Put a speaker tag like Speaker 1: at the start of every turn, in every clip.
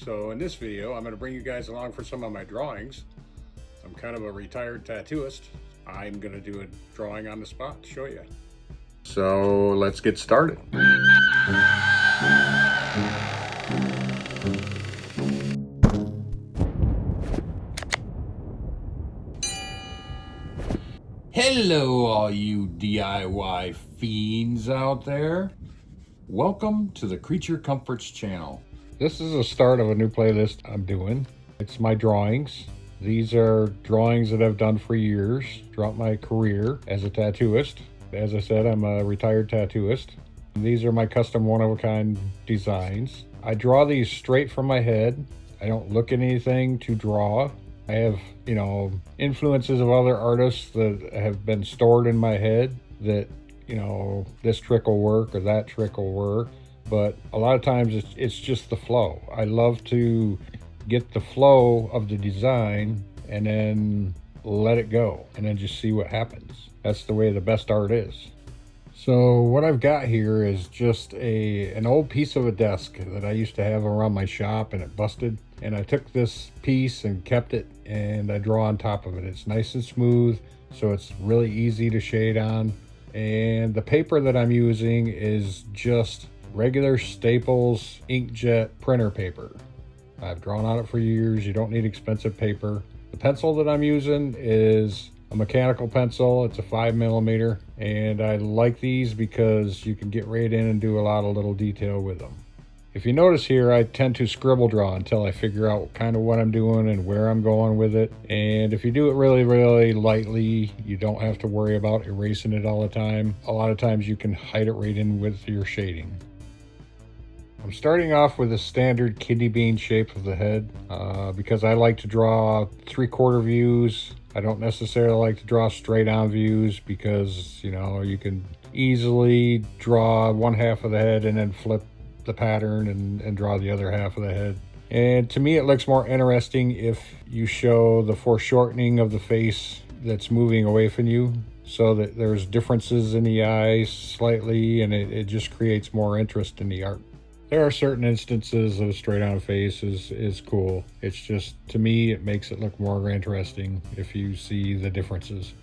Speaker 1: So in this video, I'm going to bring you guys along for some of my drawings. I'm kind of a retired tattooist. I'm going to do a drawing on the spot to show you. So let's get started. Hello, all you DIY fiends out there. Welcome to the Creature Comforts channel. This is the start of a new playlist I'm doing. It's my drawings. These are drawings that I've done for years throughout my career as a tattooist. As I said, I'm a retired tattooist. These are my custom one-of-a-kind designs. I draw these straight from my head. I don't look at anything to draw. I have, influences of other artists that have been stored in my head that, this trick will work or that trick will work. But a lot of times it's just the flow. I love to get the flow of the design and then let it go and then just see what happens. That's the way the best art is. So what I've got here is just an old piece of a desk that I used to have around my shop, and it busted. And I took this piece and kept it, and I draw on top of it. It's nice and smooth, so it's really easy to shade on. And the paper that I'm using is just regular Staples inkjet printer paper. I've drawn on it for years. You don't need expensive paper. The pencil that I'm using is a mechanical pencil. It's a 5mm, and I like these because you can get right in and do a lot of little detail with them. If you notice here, I tend to scribble draw until I figure out kind of what I'm doing and where I'm going with it. And if you do it really, really lightly, you don't have to worry about erasing it all the time. A lot of times you can hide it right in with your shading. I'm starting off with a standard kidney bean shape of the head because I like to draw 3/4 views. I don't necessarily like to draw straight on views because, you can easily draw one half of the head and then flip the pattern and draw the other half of the head. And to me, it looks more interesting if you show the foreshortening of the face that's moving away from you, so that there's differences in the eyes slightly, and it just creates more interest in the art. There are certain instances of a straight on face is cool. It's just, to me, it makes it look more interesting if you see the differences.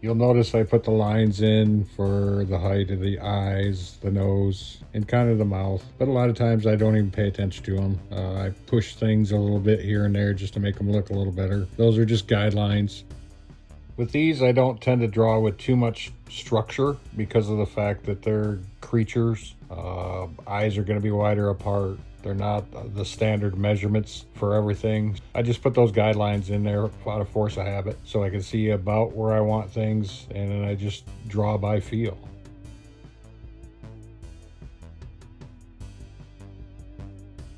Speaker 1: You'll notice I put the lines in for the height of the eyes, the nose, and kind of the mouth. But a lot of times I don't even pay attention to them. I push things a little bit here and there just to make them look a little better. Those are just guidelines. With these, I don't tend to draw with too much structure because of the fact that they're creatures. Eyes are going to be wider apart. They're not the standard measurements for everything. I just put those guidelines in there out of force of habit so I can see about where I want things, and then I just draw by feel.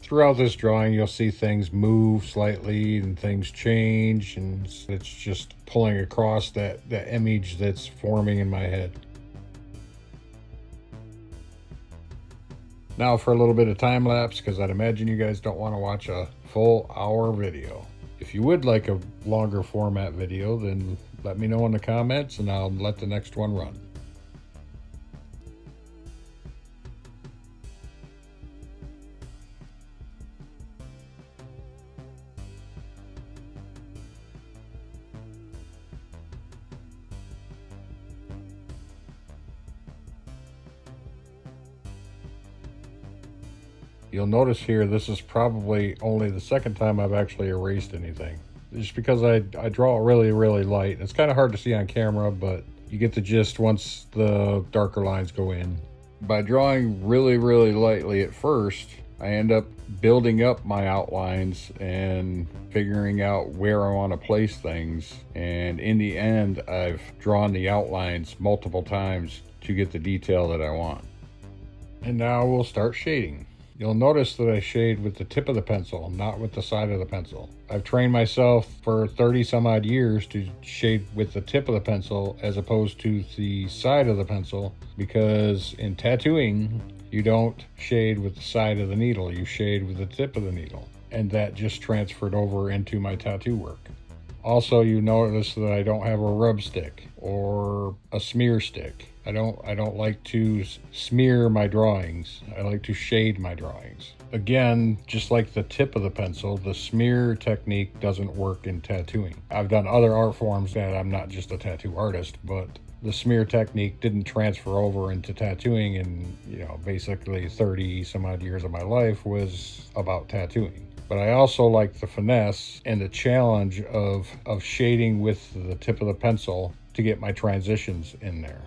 Speaker 1: Throughout this drawing, you'll see things move slightly and things change, and it's just pulling across that image that's forming in my head. Now for a little bit of time lapse, because I'd imagine you guys don't want to watch a full hour video. If you would like a longer format video, then let me know in the comments and I'll let the next one run. You'll notice here, this is probably only the second time I've actually erased anything. Just because I draw really, really light. It's kind of hard to see on camera, but you get the gist once the darker lines go in. By drawing really, really lightly at first, I end up building up my outlines and figuring out where I want to place things. And in the end, I've drawn the outlines multiple times to get the detail that I want. And now we'll start shading. You'll notice that I shade with the tip of the pencil, not with the side of the pencil. I've trained myself for 30 some odd years to shade with the tip of the pencil as opposed to the side of the pencil, because in tattooing, you don't shade with the side of the needle, you shade with the tip of the needle. And that just transferred over into my tattoo work. Also, you notice that I don't have a rub stick or a smear stick. I don't like to smear my drawings. I like to shade my drawings. Again, just like the tip of the pencil, the smear technique doesn't work in tattooing. I've done other art forms that I'm not just a tattoo artist, but the smear technique didn't transfer over into tattooing, and basically 30 some odd years of my life was about tattooing. But I also like the finesse and the challenge of shading with the tip of the pencil to get my transitions in there.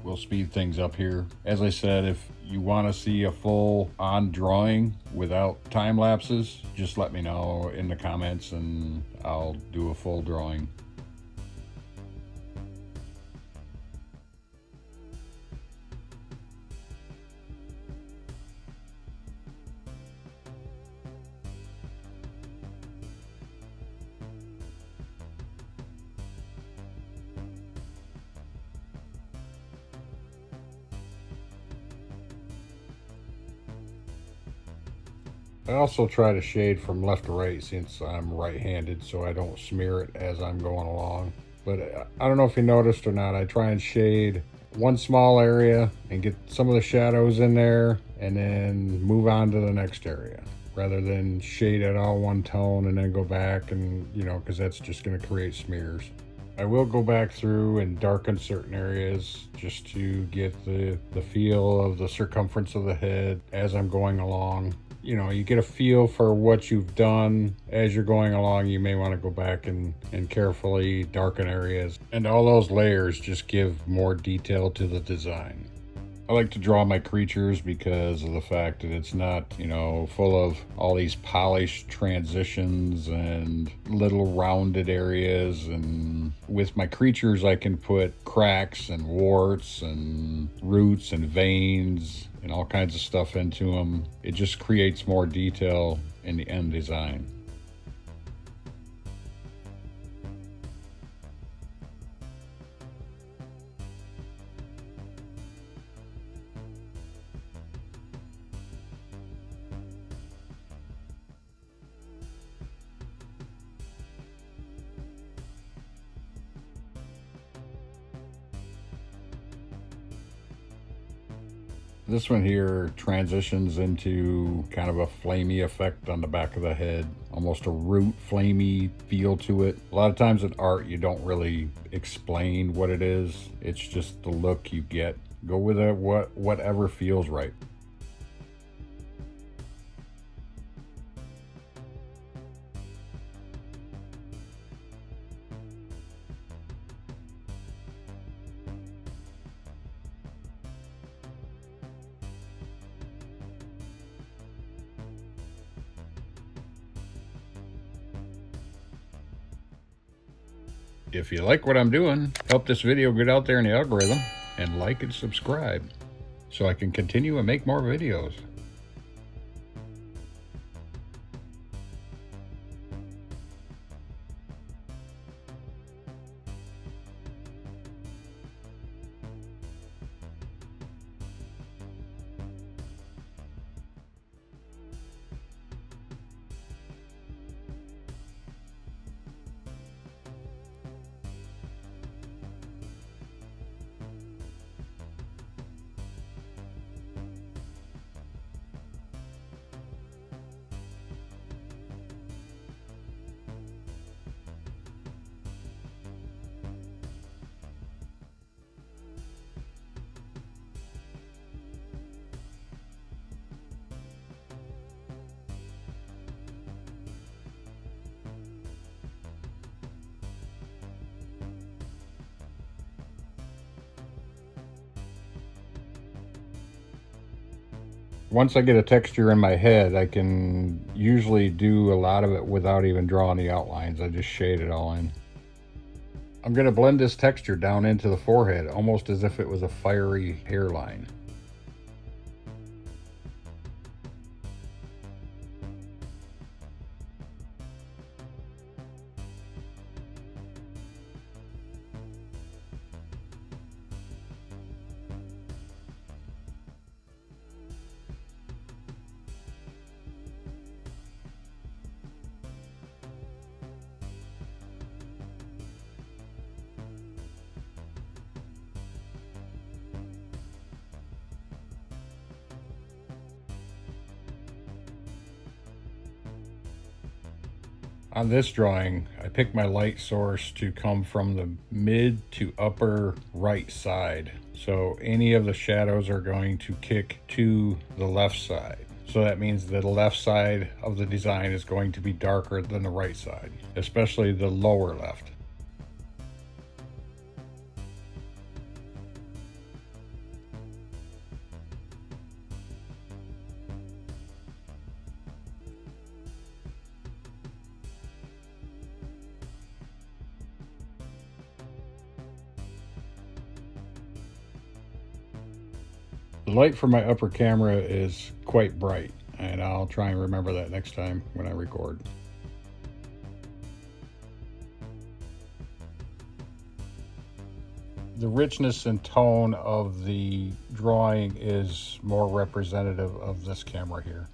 Speaker 1: We'll speed things up here. As I said, if you want to see a full on drawing without time lapses, just let me know in the comments and I'll do a full drawing. I also try to shade from left to right since I'm right-handed, so I don't smear it as I'm going along. But I don't know if you noticed or not, I try and shade one small area and get some of the shadows in there and then move on to the next area, rather than shade it all one tone and then go back and, because that's just going to create smears. I will go back through and darken certain areas just to get the feel of the circumference of the head as I'm going along. You get a feel for what you've done as you're going along. You may want to go back and carefully darken areas. And all those layers just give more detail to the design. I like to draw my creatures because of the fact that it's not, full of all these polished transitions and little rounded areas. And with my creatures, I can put cracks and warts and roots and veins and all kinds of stuff into them. It just creates more detail in the end design. This one here transitions into kind of a flamey effect on the back of the head, almost a root flamey feel to it. A lot of times in art, you don't really explain what it is. It's just the look you get. Go with it, whatever feels right. If you like what I'm doing, help this video get out there in the algorithm and like and subscribe so I can continue and make more videos. Once I get a texture in my head, I can usually do a lot of it without even drawing the outlines. I just shade it all in. I'm going to blend this texture down into the forehead, almost as if it was a fiery hairline. On this drawing, I picked my light source to come from the mid to upper right side. So any of the shadows are going to kick to the left side. So that means that the left side of the design is going to be darker than the right side, especially the lower left. The light from my upper camera is quite bright, and I'll try and remember that next time when I record. The richness and tone of the drawing is more representative of this camera here.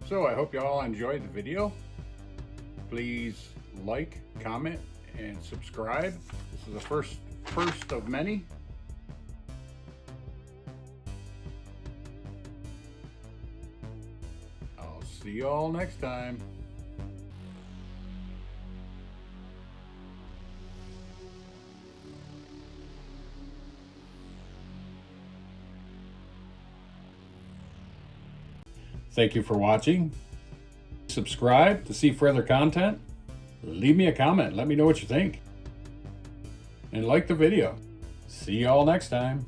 Speaker 1: So I hope you all enjoyed the video. Please like, comment, and subscribe. This is the first of many. I'll see you all next time. Thank you for watching. Subscribe to see further content. Leave me a comment. Let me know what you think. And like the video. See you all next time.